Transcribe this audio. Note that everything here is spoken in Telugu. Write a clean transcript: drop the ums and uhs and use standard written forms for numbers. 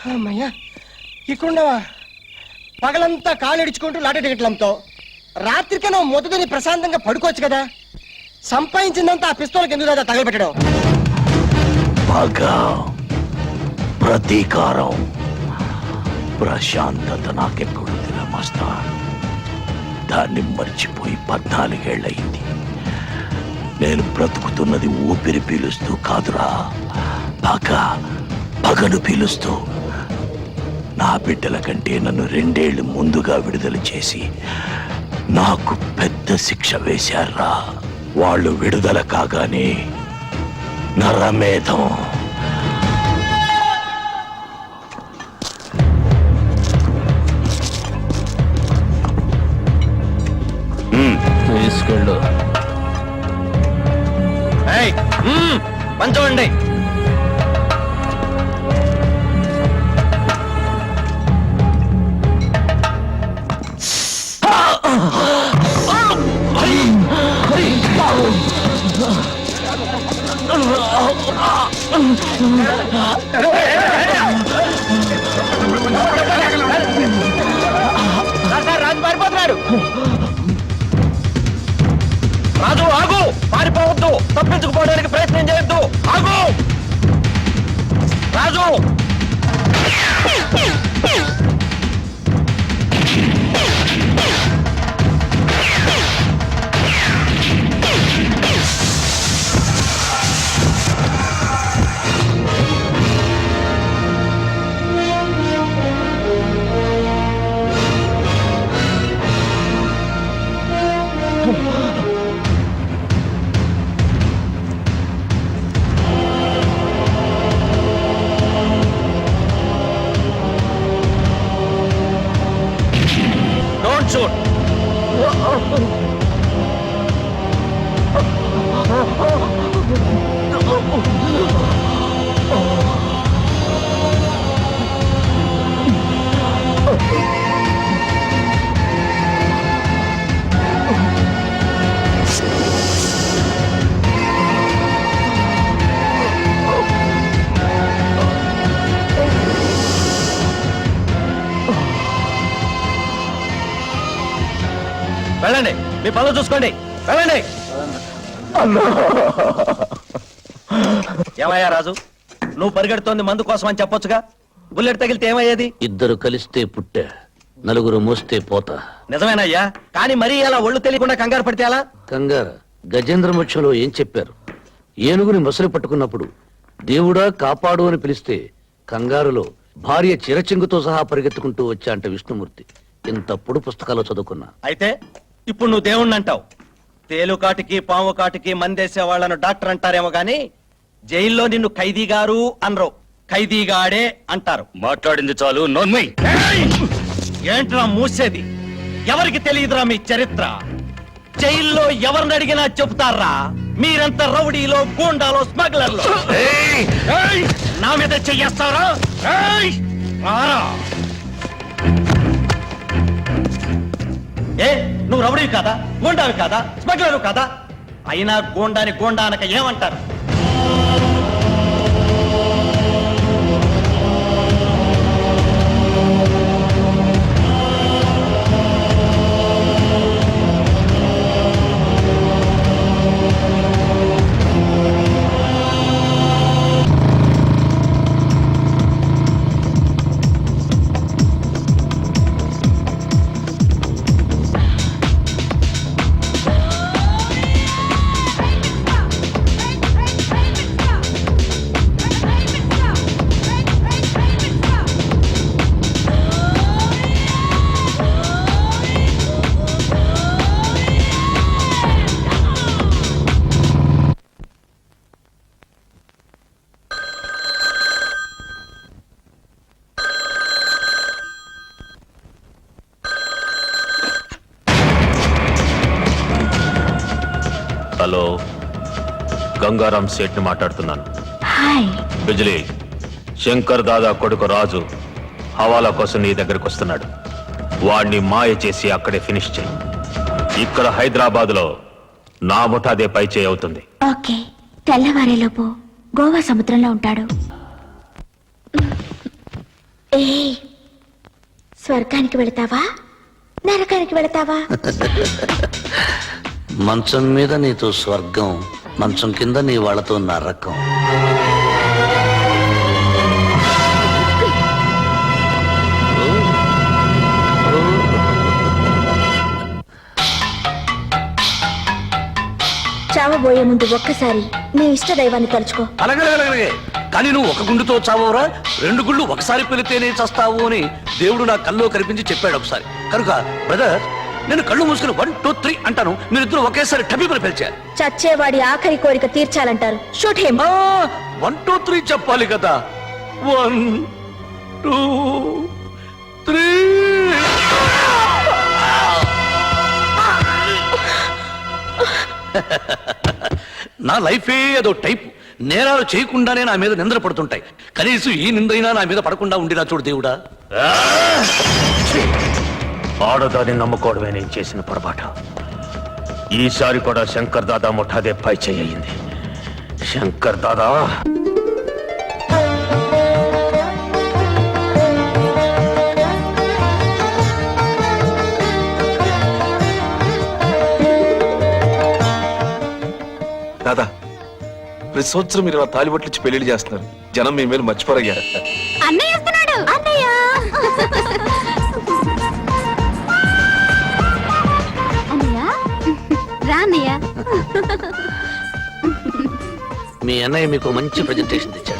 అమ్మయ్యా ఇక్కడున్నావా? పగలంతా కాళ్ళు ఇడుచుకుంటూ లాటరీ టికెట్లు అమ్ముతావు, రాత్రికే నువ్వు మొదటిని ప్రశాంతంగా పడుకోవచ్చు కదా. సంపాదించిందంతా ఆ పిస్తోల్కి ఎందుకు కదా తగలబెట్టడం? పగ, ప్రతీకారం, ప్రశాంతత నాకెప్పుడు తినమస్తా. దాన్ని మర్చిపోయి 14 ఏళ్ళయింది. నేను బ్రతుకుతున్నది ఊపిరి పీలుస్తూ కాదురా, పగను పీలుస్తూ. నా బిడ్డల కంటే నన్ను 2 ఏళ్లు ముందుగా విడుదల చేసి నాకు పెద్ద శిక్ష వేశారా. వాళ్ళు విడుదల కాగానే నరమేధం. తీసుకెళ్ళు. పంచండి. రాజు పారిపోతున్నాడు. రాజు ఆగు, పారిపోవద్దు, తప్పించుకుపోవడానికి ప్రయత్నం చేయొద్దు, ఆగు రాజు. Shoot! వెళ్ళండి, మీ పనులు చూసుకోండి, వెళ్ళండి. ఏమయ్యా రాజు, నువ్వు పరిగెడుతోంది మందు కోసం అని చెప్పొచ్చుగా. బుల్లెట్ తగిలితే ఏమయ్యేది? 2 కలిస్తే పుట్టే, 4 మోస్తే పోతా. నిజమేనయ్యా, కానీ మరీ అలా ఒళ్ళు తెలియకుండా కంగారు పడితే అలా? కంగారు గజేంద్ర మోక్షంలో ఏం చెప్పారు? ఏనుగుని మొసలి పట్టుకున్నప్పుడు దేవుడా కాపాడు అని పిలిస్తే కంగారులో భార్య చిరచెంగుతో సహా పరిగెత్తుకుంటూ వచ్చా అంటే విష్ణుమూర్తి. ఇంత పొడు పుస్తకాలు చదువుకున్నా. అయితే ఇప్పుడు నువ్వు దేవుణ్ణి అంటావు. తేలుకాటికి పాము కాటికి మందేసే వాళ్లను డాక్టర్ అంటారేమో గాని జైల్లో నిన్ను ఖైదీ గారు అనరు, ఖైదీగాడే అంటారు. మాట్లాడింది చాలు, నోన్మై. ఏంట్రా మూసేది? ఎవరికి తెలియదురా మీ చరిత్ర? జైల్లో ఎవరిని అడిగినా చెబుతారా మీరంతా రౌడీలో, గూండాలో, స్మగ్లర్లో. నా మీద చెయ్యేస్తారా? ఏ నువ్వు రౌడీవి కాదా, గూండావి కాదా, స్మగ్లరు కాదా? అయినా గూండాని గూండా అనక ఏమంటారు? హలో, గంగారాం సేట్ ని మాట్లాడుతున్నాను. బిజిలీ, శంకర్ దాదా కొడుకు రాజు హవాలా కోసం నీ దగ్గరకు వస్తున్నాడు. వాడిని మాయ చేసి అక్కడే ఫినిష్ చేయి. ఇక్కడ హైదరాబాద్ లో నా ముఠాదే పై చేయి అవుతుంది. ఓకే, తెల్లవారేలోపు గోవా సముద్రంలో ఉంటాడు. ఏ స్వర్గానికి వెళతావా నరకానికి వెళతావా? మంచం మీద నీతో స్వర్గం, మంచం కింద నీ వాళ్ళతో నరకం. చావబోయే ముందు ఒక్కసారి నీ ఇష్ట దైవాన్ని తలుచుకో. అలాగే కానీ నువ్వు ఒక గుండుతో చావరా, 2 గుళ్ళు ఒకసారి పెలితేనే చస్తావు అని దేవుడు నా కల్లో కనిపించి చెప్పాడు ఒకసారి. కనుక బ్రదర్, నేను కళ్ళు మూసుకుని 1 2 3 అంటాను, మీరిద్దరు ఒకేసారి టబీపని పిలిచారు. చచ్చేవాడి ఆఖరి కోరిక తీర్చాలంటారు. Shoot him. 1 2 3 చెప్పాలి కదా. 1 2 3. నా లైఫే అదో టైప్. నేరాలు చేయకుండానే నా మీద నిందలు పడుతుంటాయి. కనీసం ఈ నిందైనా నా మీద పడకుండా ఉండినా చూడు దేవుడా. ఆడదాన్ని నమ్ముకోవడమే నేను చేసిన పొరపాటు. ఈసారి కూడా శంకర్ దాదా ముఠాదే పై చెయ్యింది. శంకర్ దాదా దాదా, ప్రతి సంవత్సరం మీరు తాలిబొట్లు ఇచ్చి పెళ్లిళ్ళు చేస్తున్నారు. జనం మీ మీద మర్చిపోరయ్యా. అన్నయ్య వస్తున్నాడు. అన్నయ్య రా అన్నయ్య. మీ అన్నయ్య మీకు మంచి ప్రజెంటేషన్ తెచ్చారు.